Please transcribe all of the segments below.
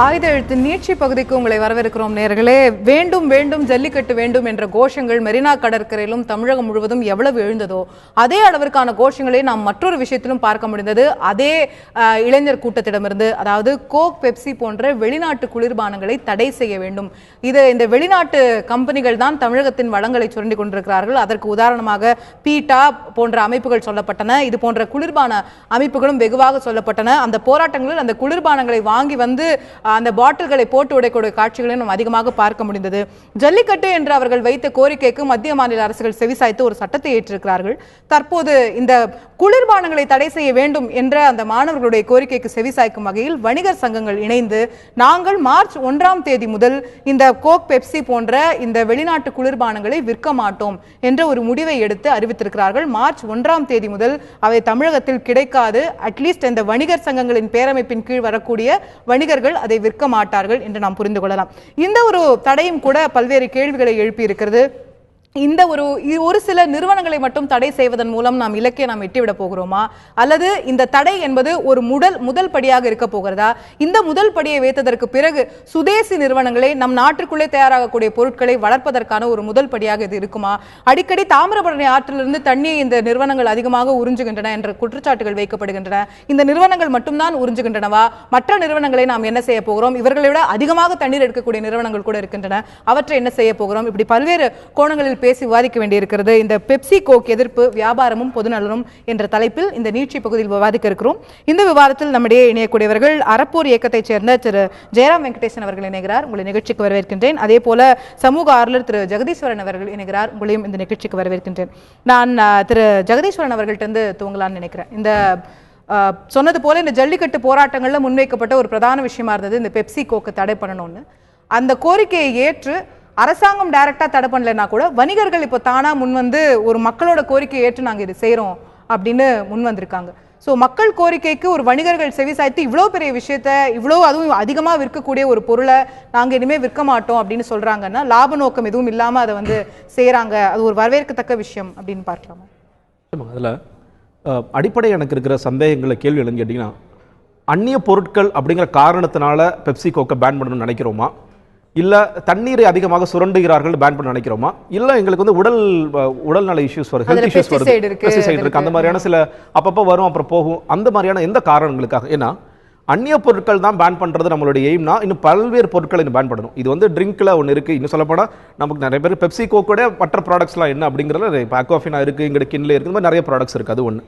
ஆயுத எழுத்து நீட்சி பகுதிக்கு உங்களை வரவேற்கிறோம் நேயர்களே. வேண்டும் வேண்டும் ஜல்லிக்கட்டு வேண்டும் என்ற கோஷங்கள் மெரினா கடற்கரையிலும் தமிழகம் முழுவதும் எவ்வளவு எழுந்ததோ அதே அளவிற்கான கோஷங்களை நாம் மற்றொரு விஷயத்திலும் பார்க்க முடிந்தது. அதே இளைஞர் கூட்டத்திடமிருந்து, அதாவது கோக், பெப்சி போன்ற வெளிநாட்டு குளிர்பானங்களை தடை செய்ய வேண்டும். இந்த வெளிநாட்டு கம்பெனிகள் தான் தமிழகத்தின் வளங்களை சுரண்டி கொண்டிருக்கிறார்கள். அதற்கு உதாரணமாக பீட்டா போன்ற அமைப்புகள் சொல்லப்பட்டன. இது போன்ற குளிர்பான அமைப்புகளும் வெகுவாக சொல்லப்பட்டன. அந்த போராட்டங்களில் அந்த குளிர்பானங்களை வாங்கி வந்து அந்த பாட்டில்களை போட்டு உடைக்கூடிய காட்சிகளை நாம் அதிகமாக பார்க்க முடிந்தது. ஜல்லிக்கட்டு என்று அவர்கள் வைத்த கோரிக்கைக்கு மத்திய மாநில அரசுகள் செவிசாய்த்து ஒரு சட்டத்தை ஏற்றிருக்கிறார்கள். தற்போது இந்த குளிர்பானங்களை தடை செய்ய வேண்டும் என்ற அந்த மாணவர்களுடைய கோரிக்கைக்கு செவிசாய்க்கும் வகையில் வணிகர் சங்கங்கள் இணைந்து நாங்கள் மார்ச் 1ஆம் தேதி முதல் இந்த கோக், பெப்சி போன்ற இந்த வெளிநாட்டு குளிர்பானங்களை விற்க மாட்டோம் என்ற ஒரு முடிவை எடுத்து அறிவித்திருக்கிறார்கள். மார்ச் 1ஆம் தேதி முதல் அவை தமிழகத்தில் கிடைக்காது. அட்லீஸ்ட் இந்த வணிகர் சங்கங்களின் பேரமைப்பின் கீழ் வரக்கூடிய வணிகர்கள் அதை விற்க மாட்டார்கள் என்று நாம் புரிந்து கொள்ளலாம். இந்த ஒரு தடையும் கூட பல்வேறு கேள்விகளை எழுப்பி இருக்கிறது. இந்த ஒரு சில நிறுவனங்களை மட்டும் தடை செய்வதன் மூலம் நாம் இலக்கை எட்டிவிட போகிறோமா, அல்லது இந்த தடை என்பது ஒரு முதல் படியாக இருக்க போகிறதா? இந்த முதல் படியை வைத்ததற்கு பிறகு சுதேசி நிறுவனங்களை நம் நாட்டிற்குள்ளே தயாராகக்கூடிய பொருட்களை வளர்ப்பதற்கான ஒரு முதல் படியாக இது இருக்குமா? அடிக்கடி தாமிரபரணி ஆற்றிலிருந்து தண்ணியை இந்த நிறுவனங்கள் அதிகமாக உறிஞ்சுகின்றன என்ற குற்றச்சாட்டுகள் வைக்கப்படுகின்றன. இந்த நிறுவனங்கள் மட்டும்தான் உறிஞ்சுகின்றனவா? மற்ற நிறுவனங்களை நாம் என்ன செய்ய போகிறோம்? இவர்களை விட அதிகமாக தண்ணீர் எடுக்கக்கூடிய நிறுவனங்கள் கூட இருக்கின்றன. அவற்றை என்ன செய்ய போகிறோம்? இப்படி பல்வேறு கோணங்களில் பேசி விவாதிக்க வேண்டியிருக்கிறது. இந்த பெப்சி கோக் எதிர்ப்பு, வியாபாரமும் பொதுநலனும் என்ற தலைப்பில் இந்த நீட்சி பகுதியில் விவாதிக்க இருக்கிறோம். இந்த விவாதத்தில் நம்முடைய இணையக்கூடியவர்கள் அறப்போர் இயக்கத்தைச் சேர்ந்த திரு ஜெயராம் வெங்கடேசன் அவர்கள் இணைகிறார். உங்களை நிகழ்ச்சிக்கு வரவேற்கின்றேன். அதே போல சமூக ஆர்வலர் திரு ஜெகதீஸ்வரன் அவர்கள் இணைகிறார். உங்களையும் இந்த நிகழ்ச்சிக்கு வரவேற்கின்றேன். நான் திரு ஜெகதீஸ்வரன் அவர்கள்ட்ட துவங்கலான்னு நினைக்கிறேன். இந்த சொன்னது போல இந்த ஜல்லிக்கட்டு போராட்டங்கள்ல முன்வைக்கப்பட்ட ஒரு பிரதான விஷயமா இருந்தது இந்த பெப்சி கோக்கை தடை பண்ணணும்னு. அந்த கோரிக்கையை ஏற்று அரசாங்கம் டைரக்டா தடை பண்ணலைன்னா கூட வணிகர்கள் இப்போ தானா முன் வந்து ஒரு மக்களோட கோரிக்கையை ஏற்று நாங்கள் இது செய்கிறோம் அப்படின்னு முன் வந்திருக்காங்க. ஸோ மக்கள் கோரிக்கைக்கு ஒரு வணிகர்கள் செவிசாய்த்து இவ்வளோ பெரிய விஷயத்த, அதுவும் அதிகமாக விற்கக்கூடிய ஒரு பொருளை நாங்கள் இனிமேல் விற்க மாட்டோம் அப்படின்னு சொல்றாங்கன்னா லாப நோக்கம் எதுவும் இல்லாமல் அதை வந்து செய்கிறாங்க. அது ஒரு வரவேற்கத்தக்க விஷயம் அப்படின்னு பார்க்கலாமா? அதில் அடிப்படை எனக்கு இருக்கிற சந்தேகங்களை கேள்வி எழுந்து கேட்டிங்கன்னா, அந்நிய பொருட்கள் அப்படிங்கிற காரணத்தினால பெப்சி கோக்கை பேன் பண்ணணும்னு நினைக்கிறோமா, இல்லை தண்ணீரை அதிகமாக சுரண்டுகிறார்கள் பேன் பண்ண நினைக்கிறோமா, இல்லை எங்களுக்கு வந்து உடல்நல இஷ்யூஸ் வருது, ஹெல்த் இஷ்யூஸ் வருது, பெஸ்டிசைட் இருக்கு, அந்த மாதிரியான சில அப்பப்போ வரும் அப்புறம் போகும், அந்த மாதிரியான எந்த காரணங்களுக்காக? ஏன்னா அந்நிய பொருட்கள் தான் பேன் பண்ணுறது நம்மளுடைய எய்ம்னா இன்னும் பல்வேறு பொருட்களை இன்னும் பேன் பண்ணணும். இது வந்து ட்ரிங்க்ல ஒன்று இருக்குது. இன்னும் சொல்லப்போனால் நமக்கு நிறைய பேர் பெப்சி கோக்கோட மற்ற ப்ராடக்ட்ஸ்லாம் என்ன அப்படிங்கிறத இப்போ அக்வாஃபினா இருக்குது, இங்கே கின்ல இருக்குது, இந்த மாதிரி நிறைய ப்ராடக்ட்ஸ் இருக்குது. அது ஒன்று.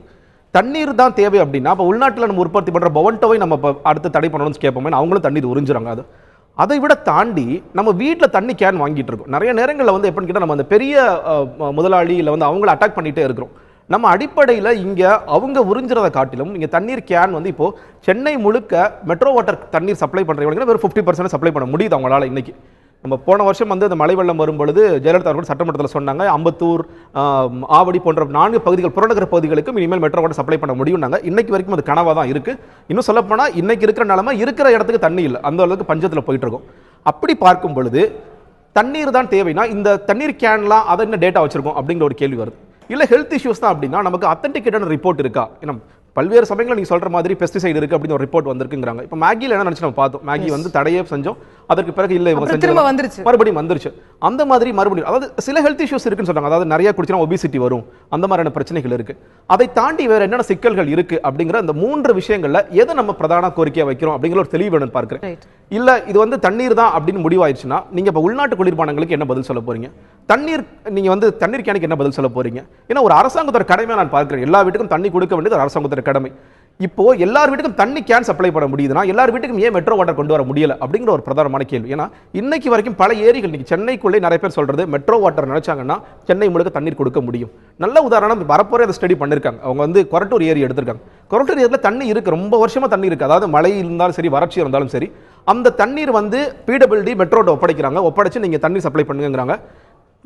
தண்ணீர் தான் தேவை அப்படின்னா இப்போ உள்நாட்டில் நம்ம உற்பத்தி பண்ணுற பொவன்டோவை நம்ம இப்போ அடுத்து தடை பண்ணணும்னு கேட்போமே, அவங்களும் தண்ணீர் உறிஞ்சுறாங்க. அதை விட தாண்டி நம்ம வீட்டில் தண்ணி கேன் வாங்கிட்டு இருக்கோம். நிறைய நேரங்களில் வந்து எப்படின்னு கேட்டால் நம்ம அந்த பெரிய முதலாளி இல்லை வந்து அவங்கள அட்டாக் பண்ணிகிட்டே இருக்கிறோம். நம்ம அடிப்படையில் இங்கே அவங்க உறிஞ்சுறதை காட்டிலும் இங்கே தண்ணீர் கேன் வந்து இப்போது சென்னை முழுக்க மெட்ரோ வாட்டர் தண்ணீர் சப்ளை பண்ணுறவங்க வெறும் 50% சப்ளை பண்ண முடியுது அவங்களால. இன்னைக்கு நம்ம போன வருஷம் வந்து அந்த மழை வெள்ளம் வரும்பொழுது ஜெயலலிதா அவர்கள் சட்டமன்றத்தில் சொன்னாங்க, அம்பத்தூர், ஆவடி போன்ற 4 பகுதிகள், புறநகர பகுதிகளுக்கும் இனிமேல் மெட்ரோ வாட்டர் சப்ளை பண்ண முடியும்னாங்க. இன்னைக்கு வரைக்கும் அது கனவாக தான் இருக்குது. இன்னும் சொல்லப்போனால் இன்னைக்கு இருக்கிற நிலைமை இருக்கிற இடத்துக்கு தண்ணி இல்லை, அந்த அளவுக்கு பஞ்சத்தில் போயிட்டு இருக்கோம். அப்படி பார்க்கும் பொழுது தண்ணீர் தான் தேவைன்னா இந்த தண்ணீர் கேன்லாம் அதை என்ன டேட்டா வச்சிருக்கோம் அப்படிங்கிற ஒரு கேள்வி வருது. இல்லை ஹெல்த் இஷ்யூஸ் தான் அப்படின்னா நமக்கு அத்தன்டிகேட்டான ரிப்போர்ட் இருக்கா? ஏன்னா பல்வேறு சமயங்களில் நீங்கள் சொல்கிற மாதிரி பெஸ்டிசைடு இருக்குது அப்படின்னு ஒரு ரிப்போர்ட் வந்திருக்குங்கிறாங்க. இப்போ மேகியில் என்ன நினச்சி நம்ம பார்த்தோம், மேகி வந்து தடையே செஞ்சோம், அதற்கு பிறகு இல்லை இவங்க செஞ்சு மறுபடியும் வந்துருச்சு. அந்த மாதிரி மறுபடியும் அதாவது சில ஹெல்த் இஷ்யூஸ் இருக்குன்னு சொல்கிறாங்க. அதாவது நிறைய குடிச்சினா ஒபிசிட்டி வரும், அந்த மாதிரியான பிரச்சனைகள் இருக்குது. அதை தாண்டி வேறு என்னென்ன சிக்கல்கள் இருக்குது அப்படிங்கிற அந்த 3 விஷயங்களில் எதை நம்ம பிரதான கோரிக்கையாக வைக்கிறோம் அப்படிங்கிற ஒரு தெளிவு வேணும்னு பார்க்குறேன். இல்லை இது வந்து தண்ணீர் தான் அப்படின்னு முடிவாயிடுச்சுன்னா நீங்கள் இப்போ உள்நாட்டு குளிர்பானங்களுக்கு என்ன பதில் சொல்ல போகிறீங்க? தண்ணீர் நீங்கள் வந்து தண்ணீர் கேனுக்கு என்ன பதில் சொல்ல போகிறீங்க? ஏன்னா ஒரு அரசாங்கத்தோட கடமையாக நான் பார்க்குறேன். எல்லா வீட்டுக்கும் தண்ணி கொடுக்க வேண்டியது ஒரு அரசாங்கத்தோட கடமை. இப்போ எல்லார் வீட்டுக்கும் தண்ணி கேன் சப்ளை பண்ண முடியுதுன்னா எல்லார் வீட்டுக்கும் ஏன் மெட்ரோ வாட்டர் கொண்டு வர முடியல அப்படிங்கிற ஒரு பிரதானமான கேள்வி. ஏன்னா இன்னைக்கு வரைக்கும் பல ஏரிகள், இன்னைக்கு சென்னைக்குள்ளே நிறைய பேர் சொல்றது மெட்ரோ வாட்டர் நினைச்சாங்கன்னா சென்னை முழுக்க தண்ணீர் கொடுக்க முடியும். நல்ல உதாரணம் வரப்போறே அதை ஸ்டடி பண்ணிருக்காங்க. அவங்க வந்து கொரட்டூர் ஏரி எடுத்திருக்காங்க. கொரட்டூர் ஏரியில் தண்ணி இருக்கு, ரொம்ப வருஷமா தண்ணி இருக்கு. அதாவது மழை இருந்தாலும் சரி, வறட்சி இருந்தாலும் சரி, அந்த தண்ணீர் வந்து பிடபிள்யூடி மெட்ரோட ஒப்படைச்சு நீங்க தண்ணீர் சப்ளை பண்ணுங்கிறாங்க.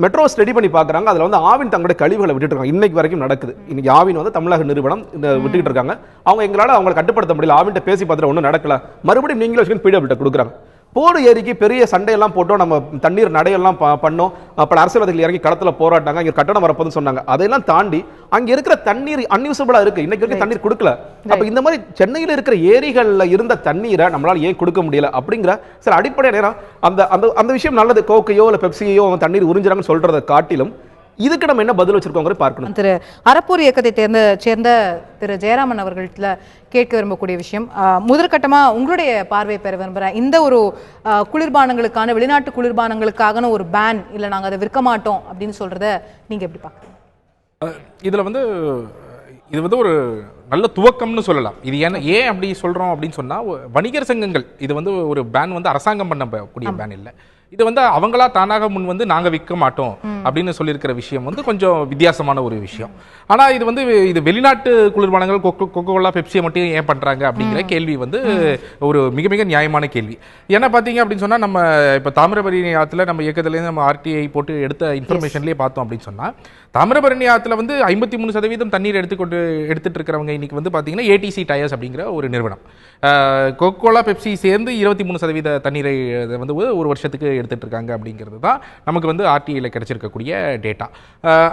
மெட்ரோ ஸ்டடி பண்ணி பார்க்குறாங்க. அதில் வந்து ஆவின் தங்களுடைய கழிவுகளை விட்டுட்டு இருக்காங்க. இன்னைக்கு வரைக்கும் நடக்குது. இன்னைக்கு ஆவின் வந்து தமிழக நிறுவனம் விட்டுட்டு இருக்காங்க. அவங்க எங்களால் அவங்களை கட்டுப்படுத்த முடியல, ஆவின்ட்ட பேசி பார்த்துட்டு ஒன்றும் நடக்கல, மறுபடியும் நீங்களே பிடபிள்யூ கொடுக்குறாங்க. போடு ஏரிக்கு பெரிய சண்டையெல்லாம் போட்டோம், நம்ம தண்ணீர் நடையெல்லாம் பண்ணோம், பல அரசியல்வாதிகள் இறங்கி களத்துல போராட்டாங்க, இங்க கட்டணம் வரப்போதுன்னு சொன்னாங்க. அதெல்லாம் தாண்டி அங்க இருக்கிற தண்ணீர் அன்யூசபிளா இருக்கு, இன்னைக்கு வரைக்கும் தண்ணீர் கொடுக்கல. அப்ப இந்த மாதிரி சென்னையில் இருக்கிற ஏரிகள்ல இருந்த தண்ணீரை நம்மளால ஏன் கொடுக்க முடியல அப்படிங்கிற சில அடிப்படை நேரம் அந்த அந்த அந்த விஷயம் நல்லது. கோக்கையோ இல்ல பெப்சியோ தண்ணீர் உறிஞ்சுறாங்கன்னு சொல்றதை காட்டிலும் இதுக்கு நம்ம என்ன பதில் வச்சிருக்கோங்க பார்க்கணும். திரு அறப்போர் இயக்கத்தை சேர்ந்த திரு ஜெயராமன் அவர்கள்ட்ட கேட்க விரும்பக்கூடிய விஷயம், முதற்கட்டமா உங்களுடைய பார்வை பெற விரும்புகிறேன். இந்த ஒரு குளிர்பானங்களுக்கான, வெளிநாட்டு குளிர்பானங்களுக்கான ஒரு பேன் இல்லை நாங்கள் அதை விற்க மாட்டோம் அப்படின்னு சொல்றத நீங்க எப்படி பார்க்குறீங்க? இதுல வந்து இது வந்து ஒரு நல்ல துவக்கம்னு சொல்லலாம். இது ஏன் அப்படி சொல்றோம் அப்படின்னு சொன்னா, வணிகர் சங்கங்கள் இது வந்து ஒரு பேன் வந்து அரசாங்கம் பண்ணக்கூடிய பேன் இல்லை. இது வந்து அவங்களா தானாக முன் வந்து நாங்க விற்க மாட்டோம் அப்படின்னு சொல்லியிருக்கிற விஷயம் வந்து கொஞ்சம் வித்தியாசமான ஒரு விஷயம். ஆனா இது வந்து இது வெளிநாட்டு குளிர்பானங்கள் கொக்கோ கோலா பெப்சியை மட்டும் ஏன் பண்றாங்க அப்படிங்கிற கேள்வி வந்து ஒரு மிக மிக நியாயமான கேள்வி. ஏன்னா பாத்தீங்க அப்படின்னு சொன்னா, நம்ம இப்ப தாமிரபரணி ஆத்துல நம்ம இயக்கத்திலேருந்து நம்ம RTI போட்டு எடுத்த இன்ஃபர்மேஷன்லயே பார்த்தோம் அப்படின்னு சொன்னா, தாமிரபரணி ஆத்துல வந்து 53% தண்ணீர் எடுத்துட்டு இருக்கிறவங்க இன்னைக்கு வந்து பாத்தீங்கன்னா ATC டயர்ஸ் அப்படிங்கிற ஒரு நிறுவனம். கொக்கோ கோலா பெப்சி சேர்ந்து 23% தண்ணீரை வந்து ஒரு வருஷத்துக்கு எடுத்துட்டு இருக்காங்க அப்படிங்கிறது தான் நமக்கு வந்து RTIல கிடைச்சிருக்கக்கூடிய டேட்டா.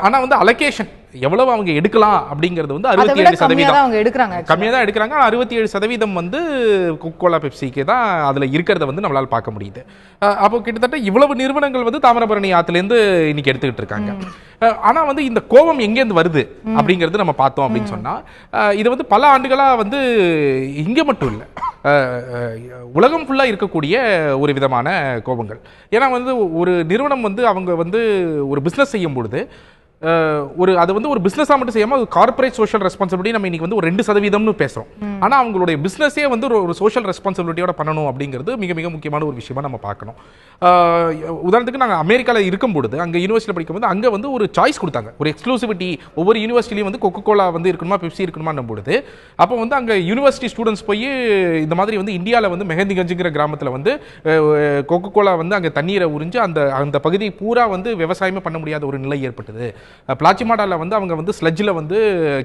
ஆனா வந்து அலோகேஷன் எவ்வளவு அவங்க எடுக்கலாம் அப்படிங்கிறது வந்து 67% கம்மியா தான் எடுக்கிறாங்க. 67% வந்து கொக்கோ கோலா பெப்சிக்கு தான் அதுல இருக்கிறத வந்து நம்மளால பார்க்க முடியுது. அப்போ கிட்டத்தட்ட இவ்வளவு நிறுவனங்கள் வந்து தாமிரபரணி ஆத்திலேருந்து இன்னைக்கு எடுத்துக்கிட்டு இருக்காங்க. ஆனா வந்து இந்த கோபம் எங்கேருந்து வருது அப்படிங்கிறது நம்ம பார்த்தோம் அப்படின்னு சொன்னா, இது வந்து பல ஆண்டுகளா வந்து இங்க மட்டும் இல்லை, உலகம் ஃபுல்லா இருக்கக்கூடிய ஒரு விதமான கோபங்கள். ஏன்னா வந்து ஒரு நிறுவனம் வந்து அவங்க வந்து ஒரு பிசினஸ் செய்யும் பொழுது அது வந்து ஒரு பிசினஸா மட்டும் செய்யாம கார்ப்பரேட் சோஷியல் ரெஸ்பான்சிபிலிட்டி நம்ம இன்னைக்கு வந்து ஒரு 2% பேசுறோம். ஆனா அவங்களுடைய பிசினஸே வந்து ஒரு சோஷியல் ரெஸ்பான்சிபிலிட்டியோட பண்ணணும் அப்படிங்கிறது மிக மிக முக்கியமான ஒரு விஷயமா நம்ம பார்க்கணும். உதாரணத்துக்கு நாங்கள் அமெரிக்காவில் இருக்கும் பொழுது, அங்கே யூனிவர்சிட்டியில் படிக்கும்போது அங்கே வந்து ஒரு சாய்ஸ் கொடுத்தாங்க, ஒரு எக்ஸ்க்ளூசிவிட்டி. ஒவ்வொரு யூனிவர்சிட்டிலையும் வந்து கொக்கோ கோலா வந்து இருக்கணுமா பெப்சி இருக்கணுமான்னும் பொழுது, அப்போ வந்து அங்கே யூனிவர்சிட்டி ஸ்டூடெண்ட்ஸ் போய் இந்த மாதிரி வந்து இந்தியாவில் வந்து மெஹந்திகஞ்சுங்கிற கிராமத்தில் வந்து கொக்கோ கோலா வந்து அங்கே தண்ணீரை உறிஞ்சு அந்த பகுதி பூரா வந்து விவசாயமே பண்ண முடியாத ஒரு நிலை ஏற்பட்டது. பிளாச்சிமாடாவில் வந்து அவங்க வந்து ஸ்லட்ஜில் வந்து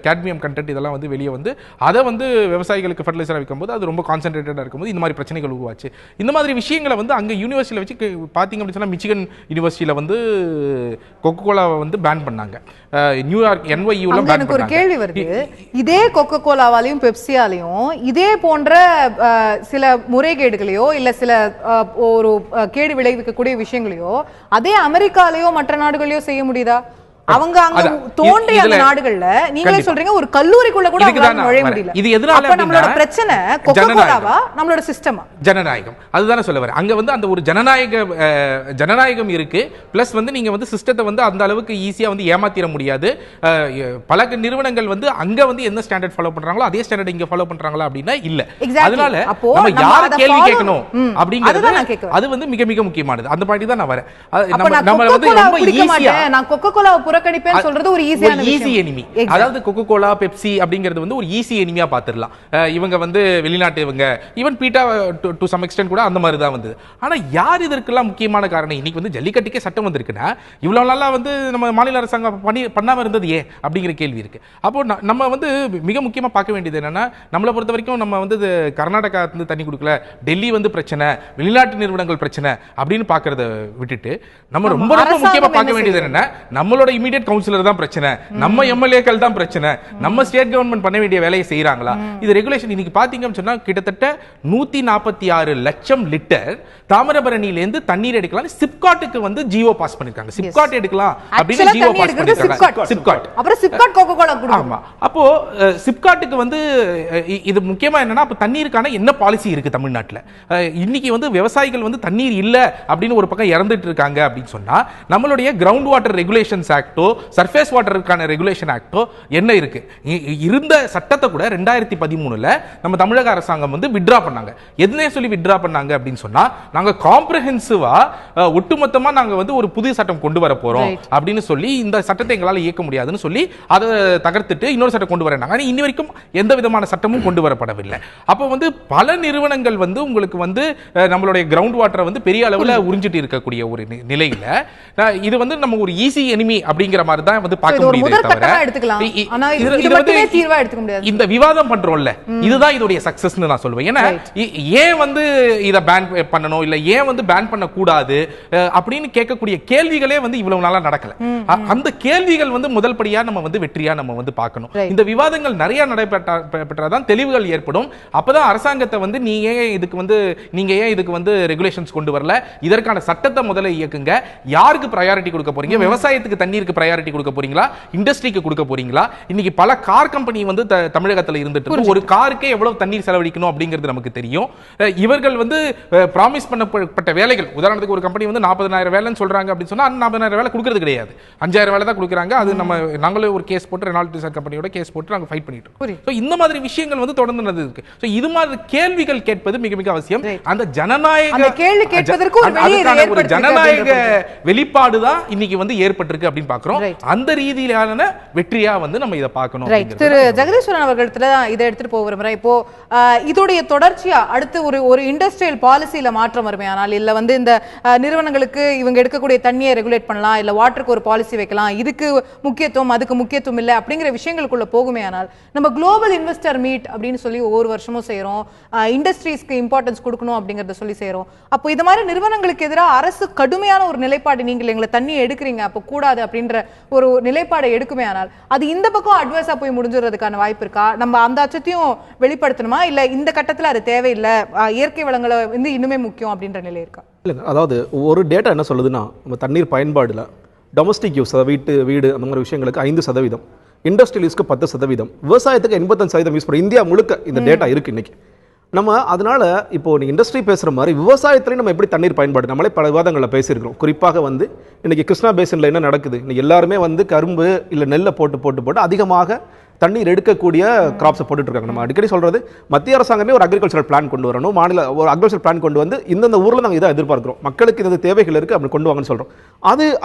கேட்மியம் கண்டென்ட் இதெல்லாம் வந்து வெளியே வந்து அதை வந்து விவசாயிகளுக்கு ஃபர்டிலைசராக வைக்கும்போது அது ரொம்ப கான்சென்ட்ரேட்டடாக இருக்கும்போது இந்த மாதிரி பிரச்சனைகள் உருவாச்சு. இந்த மாதிரி விஷயங்களை வந்து அங்கே யூனிவர்சிட்டியில் வச்சு பார்த்தீங்க அப்படின்னு சொன்னால், மிச்சிகன் யூனிவர்சிட்டியில் வந்து கொக்கோ கோலாவை வந்து பேன் பண்ணாங்க. நியூயார்க் NYUல பேன் பண்ணாங்க. ஒரு கேள்வி வருது, இதே கொக்கோ கோலாவாலையும் பெப்சியாலையும் இதே போன்ற சில முறைகேடுகளையோ இல்ல சில ஒரு கேடு விளைவிக்கக்கூடிய விஷயங்களையோ அதே அமெரிக்காலயோ மற்ற நாடுகளையோ செய்ய முடியுதா? அவங்க அங்க தோன்றிய அந்த நாடுகள்ல நீங்களே சொல்றீங்க ஒரு கல்லூரிக்குள்ள கூட அவங்களால நுழைய முடியல. இது எதனால? அப்ப நம்மளோட பிரச்சனை கொக்கோ கோலாவா நம்மளோட சிஸ்டமா? ஜனநாயகம். அதுதானே சொல்ல வரேன். அங்க வந்து அந்த ஒரு ஜனநாயகம் இருக்கு. பிளஸ் வந்து நீங்க வந்து சிஸ்டத்தை வந்து அந்த அளவுக்கு ஈஸியா வந்து ஏமாத்திர முடியாது. பல நிறுவனங்கள் வந்து அங்க வந்து என்ன ஸ்டாண்டர்ட் ஃபாலோ பண்றாங்களோ அதே ஸ்டாண்டர்ட் இங்க ஃபாலோ பண்றாங்களா அப்படின்னா இல்ல. அதனால நம்ம யார கேள்வி கேட்கணும் அப்படிங்கிறது அது வந்து மிக மிக முக்கியமானது. அந்த பாயிண்ட் தான் நான் வரேன். நம்ம வந்து ரொம்ப ஈஸியா நான் கொக்கோ கோலா புறக்கணிப்பேன் சொல்றது ஒரு ஈஸி எனிமி. அதாவது கொக்கோ கோலா பெப்சி அப்படிங்கிறது வந்து ஒரு ஈஸி எனிமியா பாத்துறலாம். இவங்க வந்து வெளிநாட்டு இவங்க even better to some extent கூட அந்த மாதிரி தான் வந்தது. ஆனா யார் இதற்கெல்லாம் முக்கியமான காரணம்? இன்னைக்கு வந்து ஜல்லிக்கட்டுக்கே சட்டம் வந்திருக்குன்னா இவ்வளவு நாளா வந்து நம்ம மாநில அரசாங்கம் பண்ணாம இருந்தது ஏன் அப்படிங்கிற கேள்வி இருக்கு. அப்போ நம்ம வந்து மிக முக்கியமா பார்க்க வேண்டியது என்னன்னா, நம்மளை பொறுத்த வரைக்கும் நம்ம வந்து கர்நாடகா வந்து தண்ணி கொடுக்கல, டெல்லி வந்து பிரச்சனை, வெளிநாட்டு நிறுவனங்கள் பிரச்சனை அப்படின்னு பாக்குறத விட்டுட்டு நம்ம ரொம்ப ரொம்ப முக்கியமா பார்க்க வேண்டியது என்னன்னா, நம்மளோட இமிடியேட் கவுன்சிலர் தான் பிரச்சனை, நம்ம எம்எல்ஏக்கள் தான் பிரச்சனை, நம்ம ஸ்டேட் கவர்மெண்ட் பண்ண வேண்டிய வேலையை செய்யறாங்களா? இது ரெகுலேஷன் இன்னைக்கு பாத்தீங்கன்னு சொன்னா கிட்டத்தட்ட 146 லட்சம் லிட்டர் தாமிரபரணியிலிருந்து தண்ணீர் எடுக்கலாம் சிப்காட்டுக்கு வந்து ஜியோ பாஸ் பண்ணிருக்காங்க. சிப்காட் எடுக்கலாம் அப்படின்னு ஜியோ பாஸ் பண்ணிருக்காங்க. சிப்காட் அப்புறம் சிப்காட் கொக்கோ கோலா கொடுக்கும். ஆமா. அப்போ சிப்காட்டுக்கு வந்து இது முக்கியமா என்னன்னா, அப்ப தண்ணீருக்கான என்ன பாலிசி இருக்கு தமிழ்நாட்டுல? இன்னைக்கு வந்து விவசாயிகள் வந்து தண்ணீர் இல்ல அப்படின்னு ஒரு பக்கம் இறந்துட்டு இருக்காங்க அப்படின்னு சொன்னா, நம்மளுடைய ground water regulations ஆக்டோ surface வாட்டருக்கான regulation ஆக்டோ என்ன இருக்கு? இருந்த சட்டத்தை கூட 2013ல நம்ம தமிழக அரசாங்கம் வந்து வித்ட்ரா பண்ணாங்க. எதுனே சொல்லி வித்ட்ரா பண்ணாங்க அப்படின்னு சொன்னா, நாங்க காம்ப்ரஹென்சிவா ஒட்டுமொத்தமா நாங்க வந்து ஒரு புதிய சட்டம் கொண்டு வர போறோம் அப்படின்னு சொல்லி, இந்த சட்டத்தை எங்களால இயக்க முடியாதுன்னு சொல்லி அதை தகர்த்துட்டு இன்னொரு சட்டம் கொண்டு வராங்க. ஆனா இன்னி வரைக்கும் எந்த விதமான சட்டமும் கொண்டு வரப்படவில்லை. அப்போ வந்து பல நிறுவனங்கள் வந்து உங்களுக்கு வந்து நம்மளுடைய கிரவுண்ட் வாட்டரை வந்து பெரிய அளவுல உறிஞ்சிட்டு இருக்கக்கூடிய ஒரு நிலையில இது வந்து நம்ம ஒரு ஈஸி எனிமி அப்படி அப்படிங்கிற மாதிரி தான் வந்து பார்க்க முடியுது. இந்த விவாதம் பண்றோம்ல, இதுதான் இதோடைய சக்சஸ்னு நான் சொல்லுவேன். ஏன்னா ஏன் வந்து இத பேன் பண்ணணும் இல்ல ஏன் வந்து பேன் பண்ண கூடாது அப்படின்னு கேட்கக்கூடிய கேள்விகளே வந்து இவ்வளவு நாளா நடக்கல. அந்த கேள்விகள் வந்து முதல் படியா நம்ம வந்து வெற்றியா நம்ம வந்து பார்க்கணும். இந்த விவாதங்கள் நிறைய நடைபெற்றாதான் தெளிவுகள் ஏற்படும். அப்பதான் அரசாங்கத்தை வந்து நீங்க ஏன் இதுக்கு வந்து ரெகுலேஷன்ஸ் கொண்டு வரல, இதற்கான சட்டத்தை முதல்ல இயக்குங்க, யாருக்கு பிரையாரிட்டி கொடுக்க போறீங்க, விவசாயத்துக்கு தண்ணீருக்கு பிரையாரிட்டி கொடுக்க போறீங்களா, இண்டஸ்ட்ரிக்கு கொடுக்க போறீங்களா? இன்னைக்கு பல கார் கம்பெனி வந்து தமிழகத்தில் இருந்துட்டு ஒரு காருக்கே எவ்வளவு தண்ணீர் செலவழிக்கணும் அப்படிங்கிறது நமக்கு தெரியும். இவர்கள் வந்து ப்ராமிஸ் பண்ணப்பட்ட வேலைகள், உதாரணத்துக்கு ஒரு கம்பெனி வந்து 40,000 வேலைன்னு சொல்றாங்க அப்படின்னு சொன்னா 40,000 வேலை கொடுக்கிறது கிடையாது, 5,000 வேலை தான் கொடுக்குறாங்க. அது நாங்களே ஒரு கேஸ் போட்டு ரெனால்ட் கம்பெனியோட கேஸ் போட்டு நாங்க ஃபைட் பண்ணிட்டு இருக்கோம். இந்த மாதிரி விஷயங்கள் வந்து தொடர்ந்து நடந்துருக்கு. இது மாதிரி கேள்விகள் கேட்பது மிக மிக அவசியம். அந்த ஜனநாயக கேள்வி கேட்பதற்கு ஒரு ஜனநாயக வெளிப்பாடு தான் இன்னைக்கு வந்து ஏற்பட்டிருக்கு அப்படின்னு பார்க்கிறோம். அந்த ரீதியிலான வெற்றியா வந்து நம்ம இதை பார்க்கணும். திரு ஜெகதீஸ்வரன் அவர்களிடத்துல இதை எடுத்துட்டு போக விரும்புறேன். இப்போ இதோடைய தொடர்ச்சியா அடுத்து ஒரு இண்டஸ்ட்ரியல் பாலிசியில மாற்றம் வருமே, ஆனால் இல்ல வந்து இந்த நிறுவனங்களுக்கு இவங்க எடுக்கக்கூடிய தண்ணியை ரெகுலேட் பண்ணலாம், இல்ல வாட்டருக்கு ஒரு பாலிசி வைக்கலாம், இதுக்கு முக்கியத்துவம் அதுக்கு முக்கியத்துவம் இல்லை அப்படிங்கிற விஷயங்களுக்குள்ள போகுமே. ஆனால் நம்ம குளோபல் இன்வெஸ்டர் மீட் அப்படின்னு சொல்லி ஒவ்வொரு வருஷமும் செய்யறோம், இண்டஸ்ட்ரீஸ்க்கு இம்பார்ட்டன்ஸ் கொடுக்கணும் அப்படிங்கறத சொல்லி செய்யறோம். அப்போ இது மாதிரி நிறுவனங்களுக்கு எதிராக அரசு கடுமையான ஒரு நிலைப்பாடு, நீங்கள் எங்களை தண்ணியை எடுக்கிறீங்க அப்போ கூடாது அப்படின்ற ஒரு நிலைப்பாடை எடுக்குமே, ஆனால் அது இந்த பக்கம் அட்வைஸா போய் முடிஞ்சுறதுக்கான வாய்ப்பு இருக்கா? நம்ம அந்த அச்சத்தையும் வெளிப்படுத்தணுமா, இல்ல இந்த கட்டத்துல அது தேவையில்லை, இயற்கை வளங்களை வந்து இன்னுமே முக்கியம் அப்படின்ற நிலை இருக்கா? இல்லைங்க, அதாவது ஒரு டேட்டா என்ன சொல்லுதுன்னா, நம்ம தண்ணீர் பயன்பாடுல டொமஸ்டிக் யூஸ், வீடு அந்த மாதிரி விஷயங்களுக்கு 5%, இண்டஸ்ட்ரியல் யூஸ்க்கு 10%, விவசாயத்துக்கு 85% யூஸ் பண்ணுறோம். இந்தியா முழுக்க இந்த டேட்டா இருக்கு இன்னைக்கு. நம்ம அதனால இப்போ நீங்க இண்டஸ்ட்ரி பேசுற மாதிரி விவசாயத்திலையும் நம்ம எப்படி தண்ணீர் பயன்பாடு நம்மளே பல விவாதங்களில் பேசியிருக்கிறோம். குறிப்பாக வந்து இன்னைக்கு கிருஷ்ணா பேசின்ல என்ன நடக்குது, இன்னைக்கு எல்லாருமே வந்து கரும்பு இல்லை நெல்லை போட்டு அதிகமாக தண்ணீர் எடுக்கக்கூடிய கிராப்ஸை போட்டுட்டு இருக்காங்க. நம்ம அடிக்கடி சொல்றது, மத்திய அரசாங்கமே ஒரு அக்ரிகல்ச்சரல் பிளான் கொண்டு வரணும், மாநில ஒரு அக்ரிகல்ச்சர் பிளான் கொண்டு வந்து இந்த ஊரில் நாங்கள் இதை எதிர்பார்க்கிறோம், மக்களுக்கு இந்த தேவைகள் இருக்கு அப்படி கொண்டு வாங்கன்னு சொல்றோம்.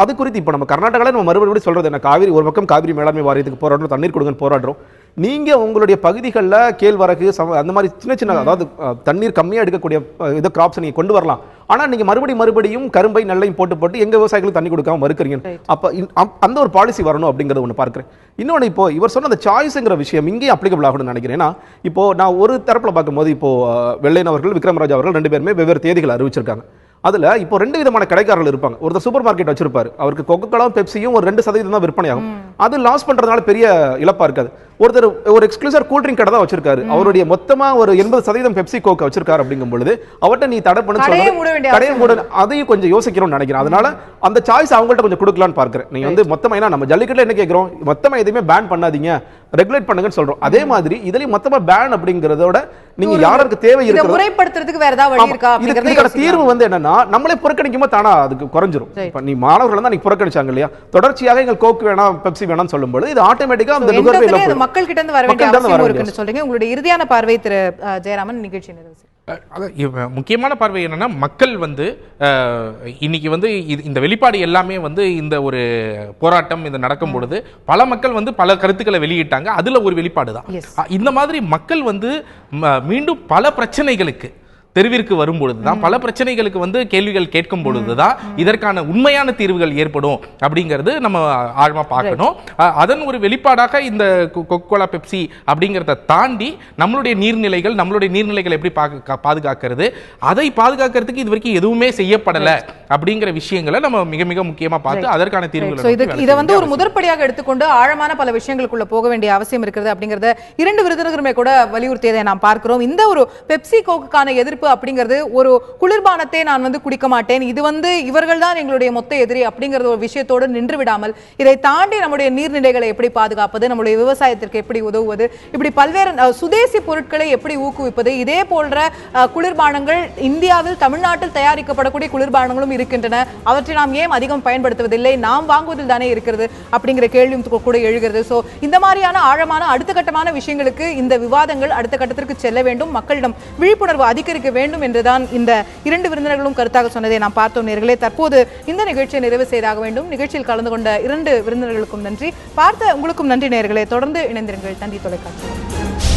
அது குறித்து இப்போ நம்ம கர்நாடகாவில் நம்ம மறுபடியும் சொல்றது என்ன, காவிரி ஒரு பக்கம் காவிரி மேலாண்மை வாரியத்துக்கு போராடுறோம், தண்ணீர் கொடுங்கன்னு போராடுறோம். நீங்க உங்களுடைய பகுதிகளில் கேழ்வரகு அந்த மாதிரி சின்ன அதாவது தண்ணீர் கம்மியாக எடுக்கக்கூடிய இதை கிராப்ஸ் நீங்க கொண்டு வரலாம். ஆனா நீங்க மறுபடியும் கரும்பை நெல்லையும் போட்டு எங்க விவசாயிகளுக்கு தண்ணி கொடுக்காம மறுக்கிறீங்க. அப்ப அந்த ஒரு பாலிசி வரணும் அப்படிங்கறது ஒன்று பார்க்கிறேன். இன்னொன்று, இப்போ இவர் சொன்ன அந்த சாய்ஸ்ங்கிற விஷயம் இங்கே அப்ளிகபிள் ஆகணும்னு நினைக்கிறேன். ஏன்னா இப்போ நான் ஒரு தரப்புல பார்க்கும்போது, இப்போ வெள்ளையன் அவர்கள், விக்ரமராஜ் அவர்கள் 2 பேருமே வெவ்வேறு தேதிகள் அறிவிச்சிருக்காங்க. அதுல இப்போ 2 விதமான கடைக்காரர்கள் இருப்பாங்க. ஒருத்தர் சூப்பர் மார்க்கெட் வச்சிருப்பாரு, அவருக்கு கொக்கோகோலா பெப்சியும் ஒரு 2% தான் விற்பனை ஆகும், அது லாஸ் பண்றதுனால பெரிய இழப்பா இருக்காது. ஒருத்தர் ஒரு எக்ஸ்க்ளூசிவ் கூல் ட்ரிங்க் கடை தான் வச்சிருக்காரு, அவருடைய மொத்தமா ஒரு 80% பெப்சி கோக் வச்சிருக்காரு. அப்படிங்கும் பொழுது அவர்கிட்ட நீ தடை பண்ண கடையை மூட, அதையும் கொஞ்சம் யோசிக்கணும்னு நினைக்கிறேன். அதனால அந்த சாய்ஸ் அவங்கள்ட்ட கொஞ்சம் கொடுக்கலான்னு பார்க்கிறேன். நீங்க வந்து மொத்தமா, ஏன்னா நம்ம ஜல்லிக்கட்டுல என்ன கேட்கிறோம், மொத்தமா எதுவுமே பேன் பண்ணாதீங்க, ரெகுலேட் பண்ணுங்கன்னு சொல்றோம். அதே மாதிரி இதுலயும் மொத்தமா பேன் அப்படிங்கறதோட நீங்க யாருக்கு தேவை இருக்கு முறைப்படுத்துறதுக்கு வேற ஏதாவது வழி இருக்கா? இதுக்கான தீர்வு வந்து என்னன்னா, நம்மளே புறக்கணிக்கும்போது தானா அதுக்கு குறைஞ்சிரும். இப்ப நீ மாணவர்கள் தான் நீ புறக்கணிச்சாங்க இல்லையா, தொடர்ச்சியாக எங்கள் கோக் வேணாம் பெப்சி வேணாம்னு சொல்லும்போது இது ஆட்டோமேட்டிக்கா அந்த நுகர்வோர் மக்கள் கிட்ட இருந்து வர வேண்டிய அவசியம் இருக்குன்னு சொல்றீங்க. உங்களுடைய இறுதியான பார்வை திரு ஜெயராமன், நிகழ்ச்சி நிறைவு. முக்கியமான பார்வை என்னன்னா, மக்கள் வந்து இன்னைக்கு வந்து இந்த வெளிப்பாடு எல்லாமே வந்து இந்த ஒரு போராட்டம் இது நடக்கும் பொழுது பல மக்கள் வந்து பல கருத்துக்களை வெளியிட்டாங்க. அதுல ஒரு வெளிப்பாடு தான் இந்த மாதிரி மக்கள் வந்து மீண்டும் பல பிரச்சனைகளுக்கு தெருவிற்கு வரும்பொழுதுதான், பல பிரச்சனைகளுக்கு வந்து கேள்விகள் கேட்கும் பொழுதுதான் இதற்கான உண்மையான தீர்வுகள் ஏற்படும் அப்படிங்கிறது நம்ம ஆழமா பார்க்கணும். அதன் ஒரு வெளிப்பாடாக இந்த கொக்கோலா பெப்சி அப்படிங்கிறத தாண்டி நம்மளுடைய நீர்நிலைகளை எப்படி பாதுகாக்கிறது, அதை பாதுகாக்கிறதுக்கு இது வரைக்கும் எதுவுமே செய்யப்படலை அப்படிங்கிற விஷயங்களை நம்ம மிக மிக முக்கியமா பார்த்து அதற்கான தீர்வுகள் இதை வந்து ஒரு முதற்படியாக எடுத்துக்கொண்டு ஆழமான பல விஷயங்களுக்குள்ள போக வேண்டிய அவசியம் இருக்கிறது அப்படிங்கறத 2 விருந்தினருமே கூட வலியுறுத்தியதை நாம் பார்க்கிறோம். இந்த ஒரு பெப்சி கோக்குக்கான எதிர்ப்பு அப்படிங்கிறது ஒரு குளிர்பானத்தை நான் வந்து குடிக்க மாட்டேன், இது வந்து இவர்கள் தான் எங்களுடைய மொத்த எதிரி அப்படிங்கறது ஒரு விஷயத்தோடு நின்று விடாமல், இதை தாண்டி நம்முடைய நீர்நிலைகளை எப்படி பாதுகாப்பது, நம்முடைய விவசாயத்திற்கு எப்படி உதவுவது, இப்படி பல்வேறு சுதேசி பொருட்களை எப்படி ஊக்குவிப்பது, இதே போன்ற குளிர்பானங்கள் இந்தியாவில் தமிழ்நாட்டில் தயாரிக்கப்படக்கூடிய குளிர்பானங்களும் இருக்கின்றன, அவற்றை நாம் ஏன் அதிகம் பயன்படுத்துவதில்லை, நாம் வாங்குவதில் தானே இருக்கிறது அப்படிங்கிற கேள்வியும் கூட எழுகிறது. சோ இந்த மாதிரியான ஆழமான அடுத்த கட்டமான விஷயங்களுக்கு இந்த விவாதங்கள் அடுத்த கட்டத்திற்கு செல்ல வேண்டும், மக்களிடம் விழிப்புணர்வு அதிகரிக்க வேண்டும் என்றுதான் இந்த 2 விருந்தினர்களும் கருத்தாக சொன்னதை நாம் பார்த்தோம். நேயர்களே, தற்போது இந்த நிகழ்ச்சியை நிறைவு செய்தாக வேண்டும். நிகழ்ச்சியில் கலந்து கொண்ட 2 விருந்தினர்களுக்கும் நன்றி, பார்த்த உங்களுக்கும் நன்றி. நேயர்களே, தொடர்ந்து இணைந்திருங்கள் தந்தி தொலைக்காட்சி.